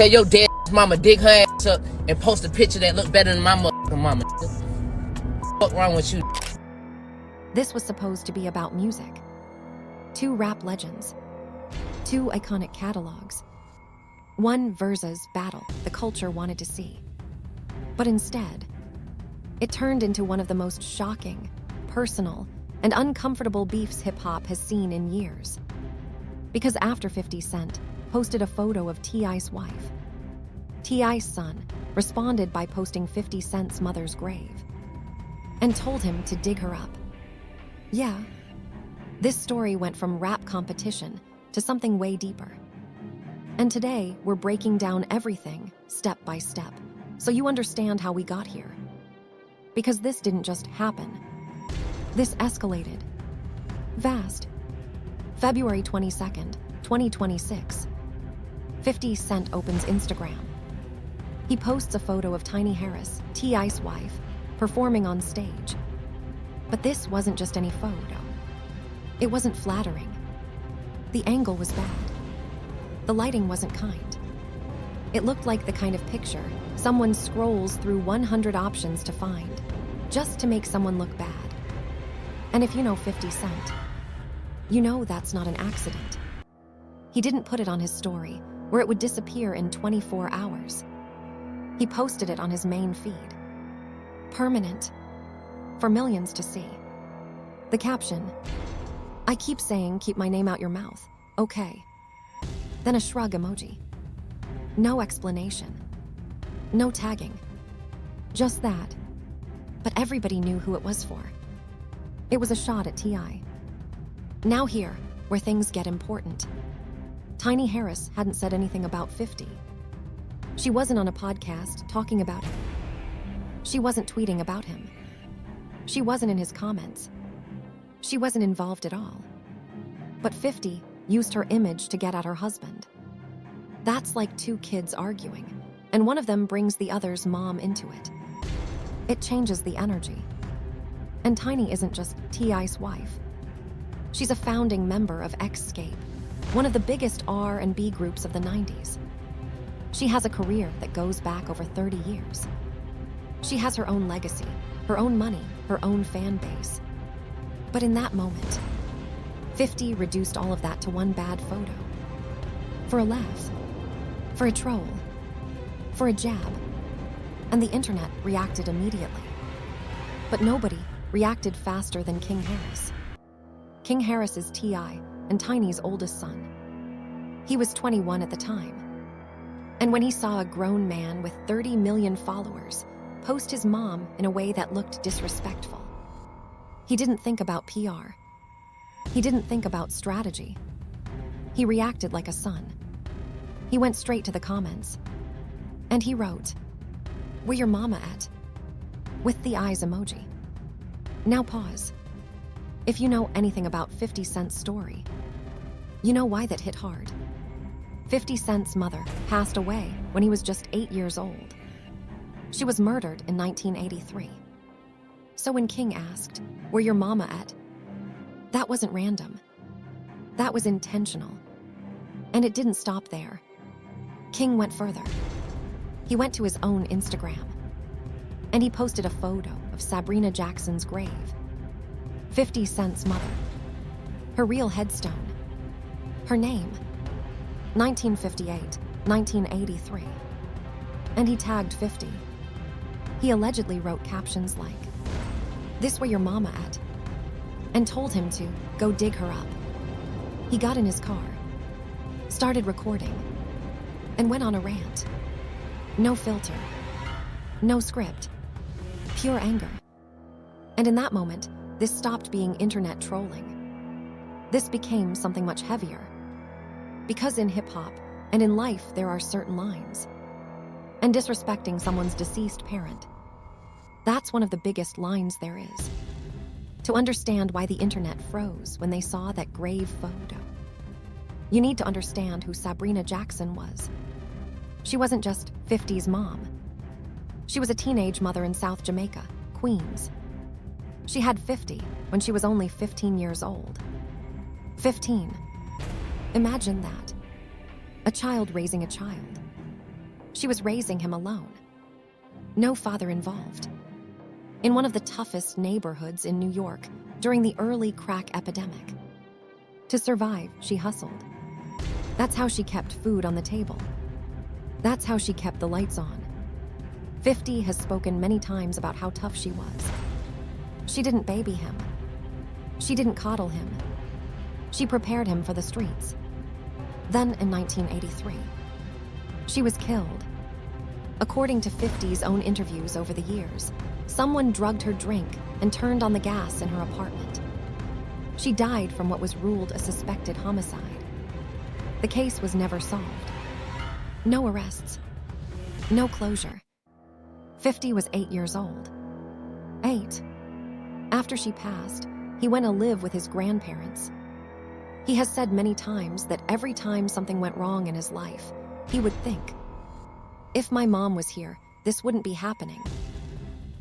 Tell your dead mama dig her ass up and post a picture that look better than my motherfucking mama. What's wrong with you? This was supposed to be about music. 2 rap legends. 2 iconic catalogs. 1 Verzuz battle the culture wanted to see. But instead, it turned into one of the most shocking, personal, and uncomfortable beefs hip-hop has seen in years. Because after 50 Cent posted a photo of T.I.'s wife, T.I.'s son responded by posting 50 Cent's mother's grave and told him to dig her up. Yeah, this story went from rap competition to something way deeper. And today, we're breaking down everything step by step, so you understand how we got here. Because this didn't just happen. This escalated. Fast. February 22nd, 2026. 50 Cent opens Instagram. He posts a photo of Tiny Harris, T.I.'s wife, performing on stage. But this wasn't just any photo. It wasn't flattering. The angle was bad. The lighting wasn't kind. It looked like the kind of picture someone scrolls through 100 options to find, just to make someone look bad. And if you know 50 Cent, you know that's not an accident. He didn't put it on his story, where it would disappear in 24 hours. He posted it on his main feed. Permanent. For millions to see. The caption, "I keep saying keep my name out your mouth. Okay." Then a shrug emoji. No explanation. No tagging. Just that. But everybody knew who it was for. It was a shot at T.I. Now here, where things get important. Tiny Harris hadn't said anything about 50. She wasn't on a podcast talking about him. She wasn't tweeting about him. She wasn't in his comments. She wasn't involved at all. But 50 used her image to get at her husband. That's like 2 kids arguing, and one of them brings the other's mom into it. It changes the energy. And Tiny isn't just T.I.'s wife. She's a founding member of Xscape, one of the biggest R&B groups of the 90s. She has a career that goes back over 30 years. She has her own legacy, her own money, her own fan base. But in that moment, 50 reduced all of that to one bad photo. For a laugh. For a troll. For a jab. And the internet reacted immediately. But nobody reacted faster than King Harris. King Harris is T.I. and Tiny's oldest son. He was 21 at the time. And when he saw a grown man with 30 million followers post his mom in a way that looked disrespectful, he didn't think about PR. He didn't think about strategy. He reacted like a son. He went straight to the comments. And he wrote, "Where your mama at?" with the eyes emoji. Now pause. If you know anything about 50 Cent's story, you know why that hit hard. 50 Cent's mother passed away when he was just 8 years old. She was murdered in 1983. So when King asked, "Where your mama at?" that wasn't random. That was intentional. And it didn't stop there. King went further. He went to his own Instagram. And he posted a photo of Sabrina Jackson's grave. 50 Cent's mother. Her real headstone. Her name. 1958, 1983. And he tagged 50. He allegedly wrote captions like, "This where your mama at?" and told him to go dig her up. He got in his car, started recording, and went on a rant. No filter. No script. Pure anger. And in that moment, this stopped being internet trolling. This became something much heavier. Because in hip-hop and in life there are certain lines. And disrespecting someone's deceased parent, that's one of the biggest lines there is. To understand why the internet froze when they saw that grave photo, you need to understand who Sabrina Jackson was. She wasn't just 50's mom. She was a teenage mother in South Jamaica, Queens. She had 50 when she was only 15 years old. 15. Imagine that. A child raising a child. She was raising him alone. No father involved. In one of the toughest neighborhoods in New York during the early crack epidemic. To survive, she hustled. That's how she kept food on the table. That's how she kept the lights on. 50 has spoken many times about how tough she was. She didn't baby him. She didn't coddle him. She prepared him for the streets. Then, in 1983, she was killed. According to 50's own interviews over the years, someone drugged her drink and turned on the gas in her apartment. She died from what was ruled a suspected homicide. The case was never solved. No arrests. No closure. 50 was 8 years old. 8. After she passed, he went to live with his grandparents. He has said many times that every time something went wrong in his life, he would think, if my mom was here, this wouldn't be happening.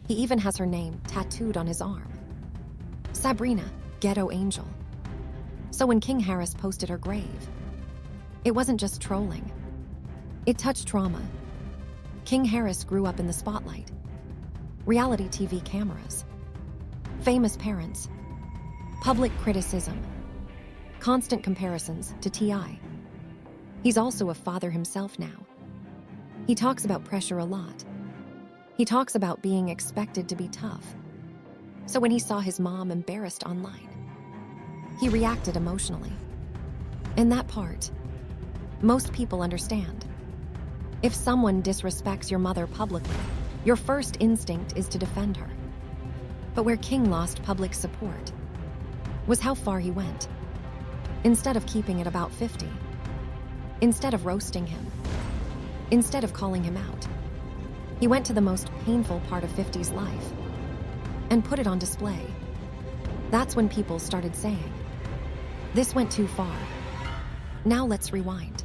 He even has her name tattooed on his arm. Sabrina, Ghetto Angel. So when King Harris posted her grave, it wasn't just trolling. It touched trauma. King Harris grew up in the spotlight. Reality TV cameras. Famous parents. Public criticism. Constant comparisons to T.I. He's also a father himself now. He talks about pressure a lot. He talks about being expected to be tough. So when he saw his mom embarrassed online, he reacted emotionally. In that part, most people understand. If someone disrespects your mother publicly, your first instinct is to defend her. But where King lost public support was how far he went. Instead of keeping it about 50, instead of roasting him, instead of calling him out, he went to the most painful part of 50's life and put it on display. That's when people started saying, this went too far. Now let's rewind.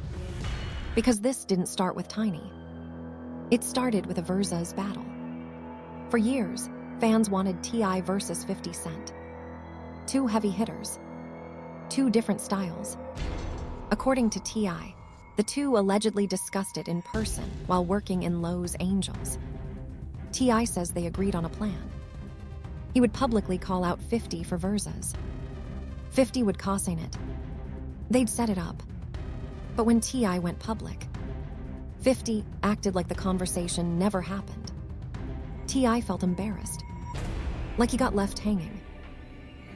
Because this didn't start with Tiny. It started with a Verzuz battle. For years, fans wanted T.I. versus 50 Cent. Two heavy hitters. Two different styles. According to T.I., the two allegedly discussed it in person while working in Lowe's Angels. T.I. says they agreed on a plan. He would publicly call out 50 for Verzuz. 50 would cosign it. They'd set it up. But when T.I. went public, 50 acted like the conversation never happened. T.I. felt embarrassed, like he got left hanging.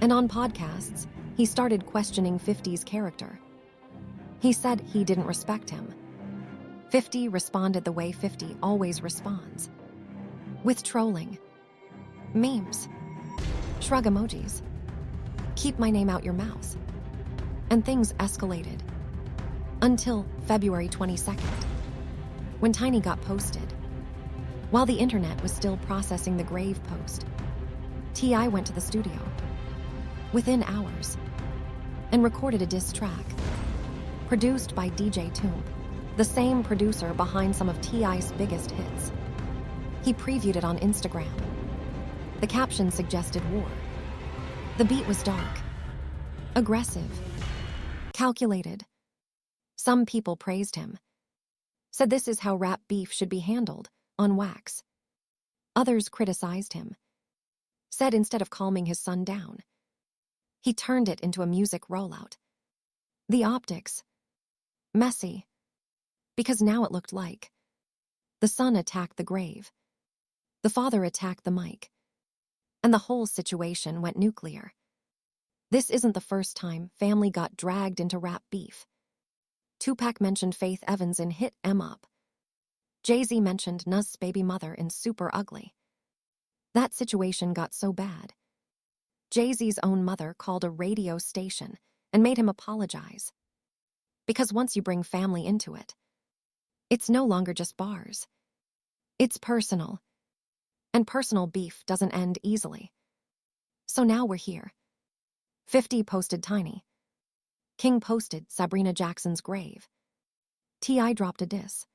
And on podcasts, he started questioning 50's character. He said he didn't respect him. 50 responded the way 50 always responds. With trolling. Memes. Shrug emojis. Keep my name out your mouth. And things escalated. Until February 22nd, when Tiny got posted. While the internet was still processing the grave post, T.I. went to the studio within hours and recorded a diss track produced by DJ Toomp, the same producer behind some of T.I.'s biggest hits. He previewed it on Instagram. The caption suggested war. The beat was dark, aggressive, calculated. Some people praised him, said this is how rap beef should be handled, on wax. Others criticized him, said instead of calming his son down, he turned it into a music rollout. The optics, messy, because now it looked like the son attacked the grave, the father attacked the mic, and the whole situation went nuclear. This isn't the first time family got dragged into rap beef. Tupac mentioned Faith Evans in Hit 'Em Up. Jay-Z mentioned Nas's baby mother in Super Ugly. That situation got so bad, Jay-Z's own mother called a radio station and made him apologize. Because once you bring family into it, it's no longer just bars. It's personal. And personal beef doesn't end easily. So now we're here. 50 posted Tiny. King posted Sabrina Jackson's grave. T.I. dropped a diss.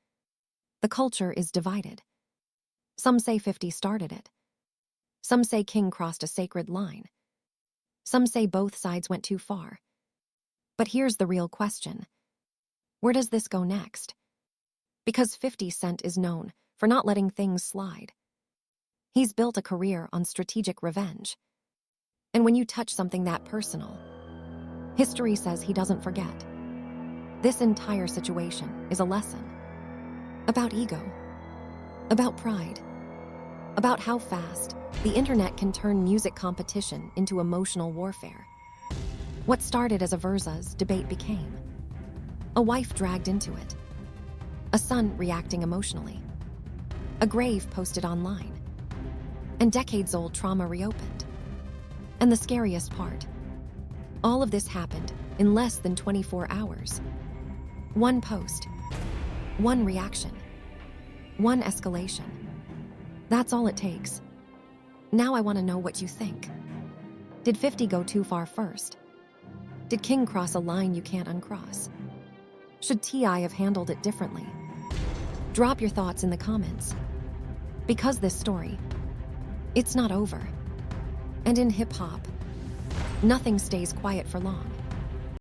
The culture is divided. Some say 50 started it. Some say King crossed a sacred line. Some say both sides went too far. But here's the real question. Where does this go next? Because 50 Cent is known for not letting things slide. He's built a career on strategic revenge. And when you touch something that personal, history says he doesn't forget. This entire situation is a lesson about ego, about pride, about how fast the internet can turn music competition into emotional warfare. What started as a Verzuz debate became a wife dragged into it, a son reacting emotionally, a grave posted online, and decades-old trauma reopened. And the scariest part, all of this happened in less than 24 hours. One post, one reaction, one escalation. That's all it takes. Now I want to know what you think. Did 50 go too far first? Did King cross a line you can't uncross? Should T.I. have handled it differently? Drop your thoughts in the comments. Because this story, it's not over. And in hip-hop, nothing stays quiet for long.